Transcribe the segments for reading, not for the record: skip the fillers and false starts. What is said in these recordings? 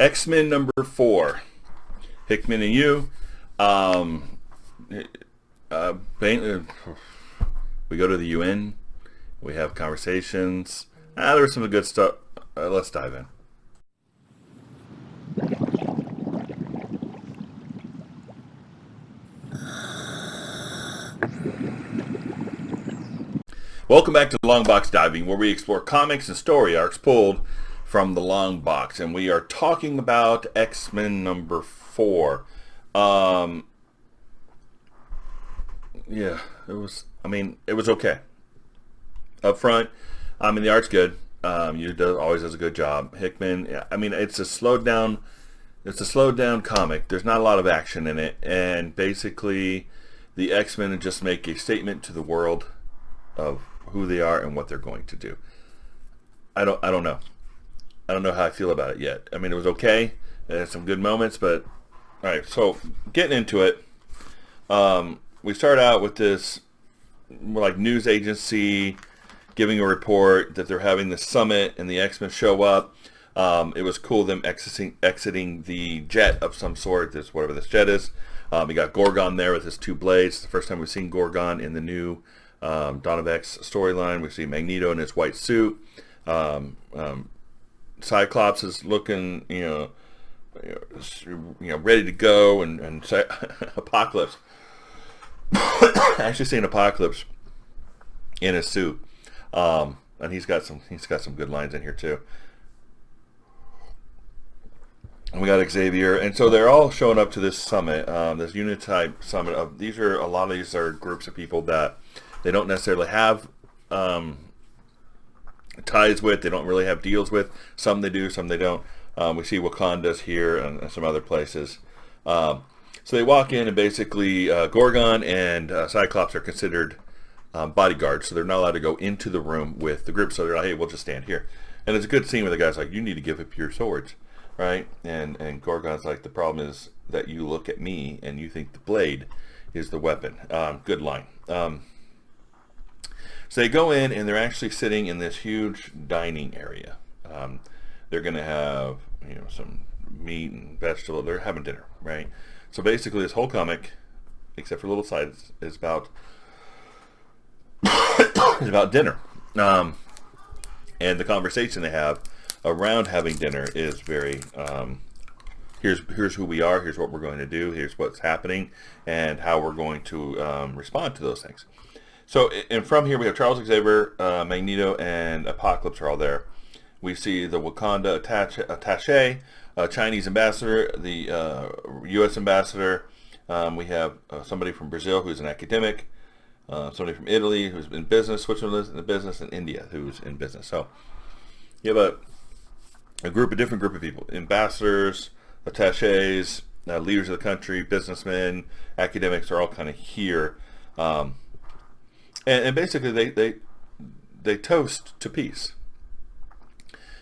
X-Men number 4. Hickman and you. Um, we go to the UN. We have conversations. There was some good stuff. Let's dive in. Welcome back to Long Box Diving, where we explore comics and story arcs pulled from the long box, and we are talking about X-Men number 4. Yeah, it was. It was okay. Up front, the art's good. Always does a good job. Hickman. Yeah, it's a slowed down. It's a slowed down comic. There's not a lot of action in it, and basically, the X-Men just make a statement to the world of who they are and what they're going to do. I don't know. I don't know how I feel about it yet. It was okay. It had some good moments, but all right. So getting into it, we start out with this like news agency giving a report that they're having this summit, and the X-Men show up. It was cool them exiting the jet of some sort. This whatever this jet is. We got Gorgon there with his two blades. The first time we've seen Gorgon in the new Dawn of X storyline. We see Magneto in his white suit. Cyclops is looking, ready to go, and Apocalypse. Actually, seeing Apocalypse in his suit, and he's got some good lines in here too. And we got Xavier, and so they're all showing up to this summit, this Unitype summit. A lot of these are groups of people that they don't necessarily have ties with. They don't really have deals with. Some they do, some they don't. We see Wakanda's here and some other places. So they walk in, and basically Gorgon and Cyclops are considered bodyguards, so they're not allowed to go into the room with the group. So they're like, hey, we'll just stand here. And it's a good scene where the guy's like, you need to give up your swords, right? And Gorgon's like, the problem is that you look at me and you think the blade is the weapon. Good line. So they go in, and they're actually sitting in this huge dining area. They're going to have some meat and vegetable. They're having dinner, right? So basically, this whole comic, except for little sides, is about dinner. And the conversation they have around having dinner is very here's who we are, here's what we're going to do, here's what's happening, and how we're going to respond to those things. So, and from here we have Charles Xavier, Magneto, and Apocalypse are all there. We see the Wakanda attaché, Chinese ambassador, the U.S. ambassador. We have somebody from Brazil who's an academic, somebody from Italy who's in business, Switzerland in business, and India who's in business. So you have a different group of people: ambassadors, attachés, leaders of the country, businessmen, academics are all kind of here. And basically, they toast to peace.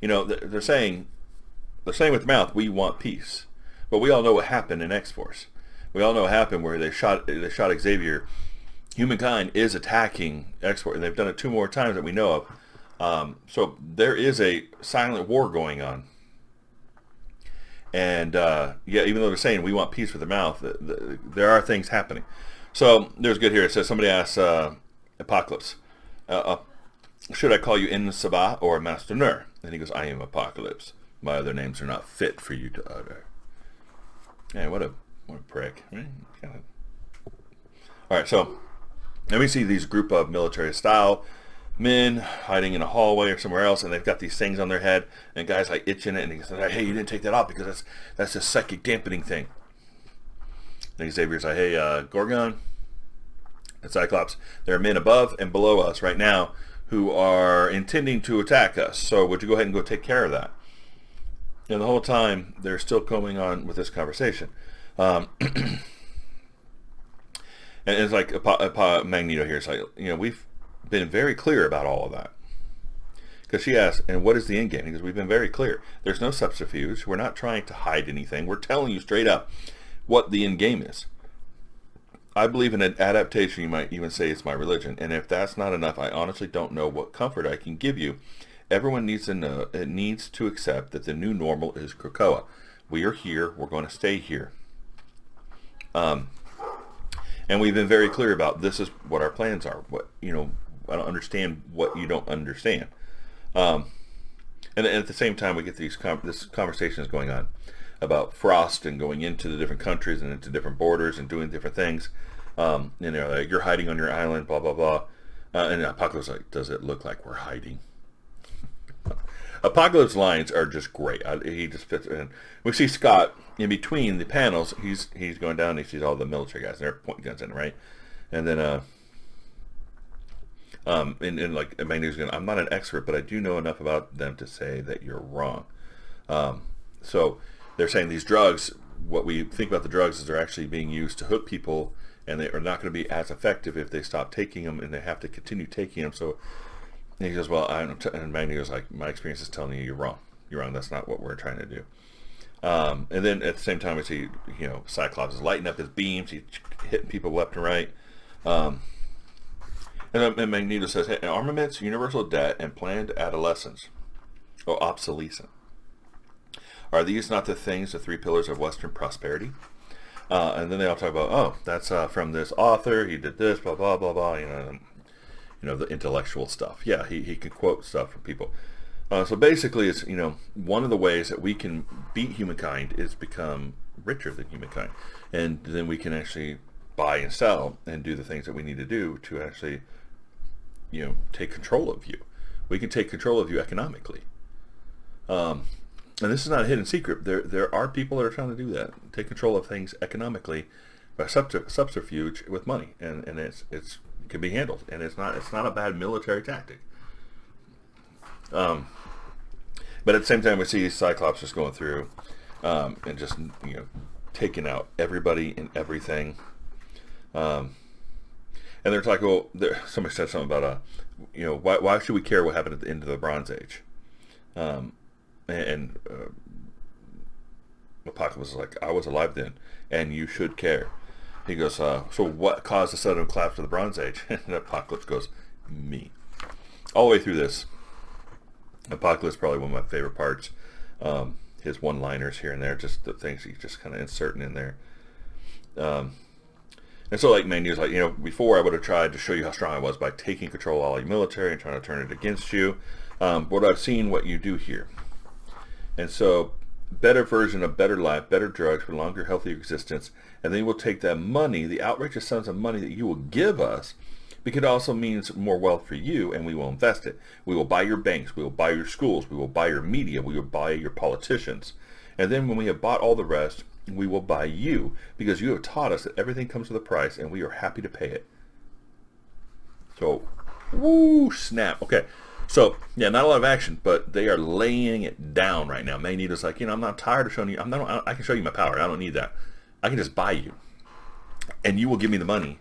They're saying with their mouth, we want peace. But we all know what happened in X-Force. We all know what happened where they shot Xavier. Humankind is attacking X-Force, and they've done it 2 more times that we know of. So there is a silent war going on. And even though they're saying we want peace with their mouth, there are things happening. So there's good here. It says somebody asks Apocalypse, should I call you In Sabah or Master Nur? And he goes, I am Apocalypse. My other names are not fit for you to utter. Hey, what a prick. Right? All right, so then we see these group of military style men hiding in a hallway or somewhere else, and they've got these things on their head, and guys like itching it, and he says, hey, you didn't take that off because that's a psychic dampening thing. And Xavier's like, hey, Gorgon and Cyclops, there are men above and below us right now who are intending to attack us. So would you go ahead and go take care of that? And the whole time, they're still going on with this conversation. And it's like Magneto here. It's like, we've been very clear about all of that. Because she asks, and what is the end game? Because we've been very clear. There's no subterfuge. We're not trying to hide anything. We're telling you straight up what the end game is. I believe in an adaptation. You might even say it's my religion. And if that's not enough, I honestly don't know what comfort I can give you everyone needs to know, it needs to accept that the new normal is Krakoa. We are here. We're going to stay here. And we've been very clear about this is what our plans are. What, you know, I don't understand what you don't understand. And at the same time, we get this conversation is going on about Frost and going into the different countries and into different borders and doing different things. And they're like, you're hiding on your island, blah, blah, blah. And Apocalypse is like, does it look like we're hiding? Apocalypse lines are just great. He just fits in. We see Scott in between the panels. He's going down and he sees all the military guys. And they're pointing guns in, right? And then and like Magneto's going, I'm not an expert, but I do know enough about them to say that you're wrong. So they're saying these drugs, what we think about the drugs is they're actually being used to hook people, and they are not going to be as effective if they stop taking them, and they have to continue taking them. So and he goes, well, and Magneto's like, my experience is telling you you're wrong. You're wrong. That's not what we're trying to do. And then at the same time, we see, you know, Cyclops is lighting up his beams. He's hitting people left and right. And Magneto says, hey, armaments, universal debt, and planned adolescence, or obsolescence. Are these not the things, the three pillars of Western prosperity? And then they all talk about, oh, that's from this author. He did this, blah, blah, blah, blah, you know, the intellectual stuff. Yeah, he can quote stuff from people. So basically, it's, you know, one of the ways that we can beat humankind is become richer than humankind. And then we can actually buy and sell and do the things that we need to do to actually, you know, take control of you. We can take control of you economically. And this is not a hidden secret. There are people that are trying to do that. Take control of things economically by subterfuge with money. And it can be handled. And it's not a bad military tactic. But at the same time, we see Cyclops just going through and just, you know, taking out everybody and everything. And they're like, well, somebody said something about, you know, why should we care what happened at the end of the Bronze Age? And Apocalypse is like, I was alive then, and you should care. He goes, so what caused the sudden collapse of the Bronze Age? And Apocalypse goes, me. All the way through this, Apocalypse is probably one of my favorite parts. His one-liners here and there, just the things he's just kind of inserting in there. And so, like, Magneto's like, you know, before I would have tried to show you how strong I was by taking control of all your military and trying to turn it against you. But I've seen what you do here. And so, better version of better life, better drugs for longer, healthier existence. And then we'll take that money, the outrageous sums of money that you will give us, because it also means more wealth for you, and we will invest it. We will buy your banks. We will buy your schools. We will buy your media. We will buy your politicians. And then when we have bought all the rest, we will buy you, because you have taught us that everything comes with a price, and we are happy to pay it. So, woo, snap. Okay. So, yeah, not a lot of action, but they are laying it down right now. Magneto's like, you know, I'm not tired of showing you. I can show you my power. I don't need that. I can just buy you. And you will give me the money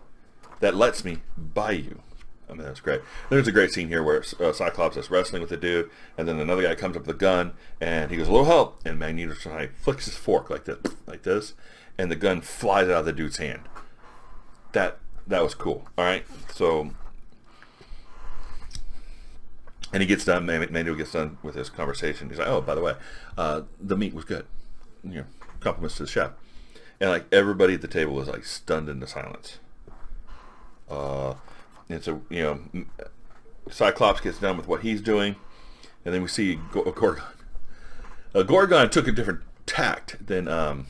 that lets me buy you. I mean, that's great. There's a great scene here where Cyclops is wrestling with a dude, and then another guy comes up with a gun, and he goes, "Little help!" And Magneto flicks his fork like this, and the gun flies out of the dude's hand. That was cool. All right, so, and he gets done. Magneto gets done with his conversation. He's like, "Oh, by the way, the meat was good." You know, compliments to the chef, and like everybody at the table was like stunned into silence. And so, you know, Cyclops gets done with what he's doing, and then we see Gorgon. Gorgon took a different tact than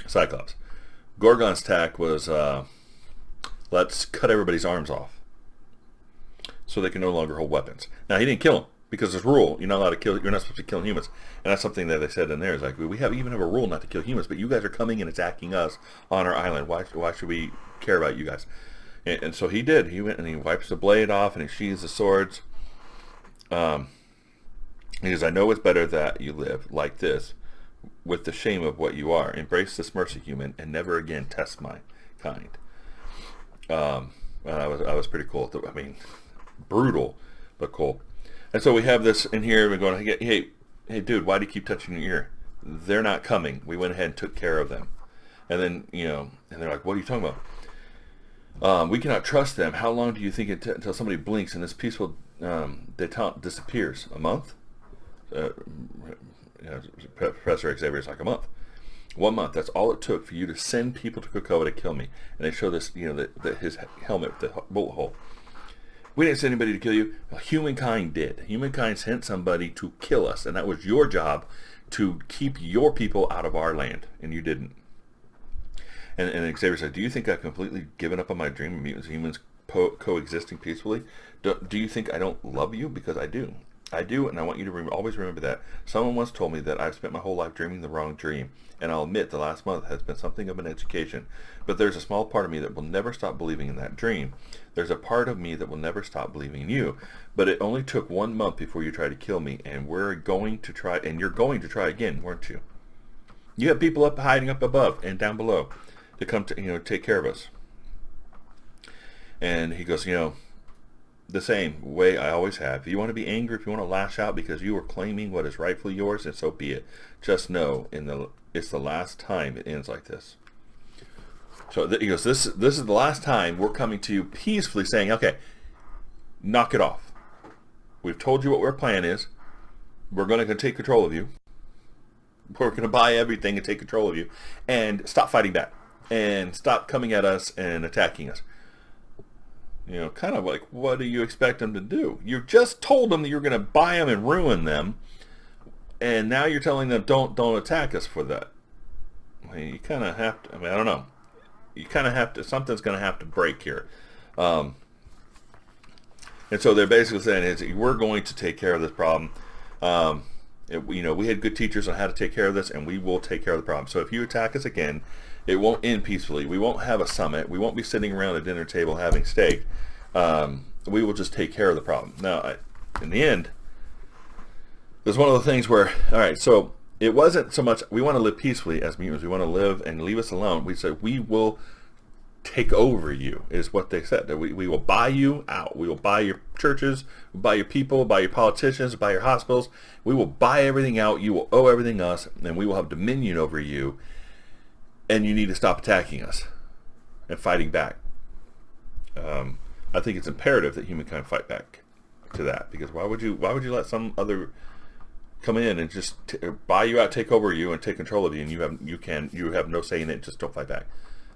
Cyclops. Gorgon's tact was, let's cut everybody's arms off so they can no longer hold weapons. Now, he didn't kill him, because there's a rule. You're not allowed to kill. You're not supposed to kill humans, and that's something that they said in there. Is like, we even have a rule not to kill humans, but you guys are coming and attacking us on our island. Why should we care about you guys? And so he did. He went and he wipes the blade off and he sheathes the swords. He says, I know it's better that you live like this, with the shame of what you are. Embrace this mercy, human, and never again test my kind. I was pretty cool. I mean, brutal, but cool. And so we have this in here. We're going, hey, dude, why do you keep touching your ear? They're not coming. We went ahead and took care of them. And then, you know, and they're like, what are you talking about? We cannot trust them. How long do you think until somebody blinks and this peaceful detente disappears. A month? Professor Xavier's like, a month. 1 month. That's all it took for you to send people to Krakoa to kill me. And they show this, his helmet with the bullet hole. We didn't send anybody to kill you. Humankind did. Humankind sent somebody to kill us, and that was your job, to keep your people out of our land, and you didn't. And Xavier said, do you think I've completely given up on my dream of mutants and humans coexisting peacefully? Do you think I don't love you? Because I do. I do, and I want you to always remember that. Someone once told me that I've spent my whole life dreaming the wrong dream, and I'll admit the last month has been something of an education. But there's a small part of me that will never stop believing in that dream. There's a part of me that will never stop believing in you. But it only took 1 month before you tried to kill me, and you're going to try again, weren't you? You have people hiding up above and down below to come to take care of us. And he goes, the same way I always have. If you want to be angry, if you want to lash out because you are claiming what is rightfully yours, and so be it. Just know, it's the last time it ends like this. So he goes, this is the last time we're coming to you peacefully saying, okay, knock it off. We've told you what our plan is. We're going to take control of you. We're going to buy everything and take control of you. And stop fighting back. And stop coming at us and attacking us. Kind of like, what do you expect them to do? You just told them that you're going to buy them and ruin them, and now you're telling them don't attack us for that. You kind of have to. I don't know. You kind of have to. Something's going to have to break here, and so they're basically saying we're going to take care of this problem. We had good teachers on how to take care of this, and we will take care of the problem. So if you attack us again, it won't end peacefully. We won't have a summit. We won't be sitting around a dinner table having steak. We will just take care of the problem. Now, in the end, there's one of the things where, all right, so it wasn't so much we want to live peacefully as mutants. We want to live and leave us alone. We said we will take over you, is what they said. We will buy you out. We will buy your churches, we'll buy your people, buy your politicians, buy your hospitals. We will buy everything out. You will owe everything us, and we will have dominion over you. And you need to stop attacking us and fighting back. I think it's imperative that humankind fight back to that, because why would you let some other come in and just buy you out, take over you, and take control of you, and you have no say in it? Just don't fight back.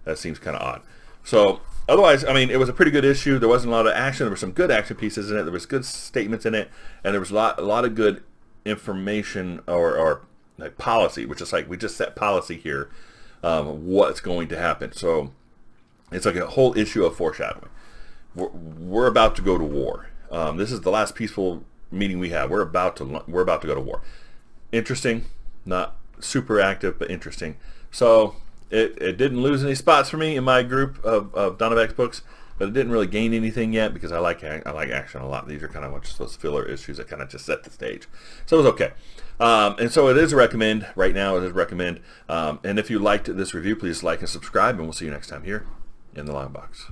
That seems kind of odd. So otherwise, it was a pretty good issue. There wasn't a lot of action. There were some good action pieces in it. There was good statements in it, and there was a lot of good information or like policy, which is like we just set policy here. What's going to happen. So it's like a whole issue of foreshadowing. We're about to go to war. This is the last peaceful meeting we have. We're about to go to war. Interesting, not super active, but interesting. So it didn't lose any spots for me in my group of Donovax books, but it didn't really gain anything yet because I like action a lot. These are kind of just those filler issues that kind of just set the stage. So it was okay. And so it is a recommend. Right now it is a recommend. And if you liked this review, please like and subscribe, and we'll see you next time here in the Long Box.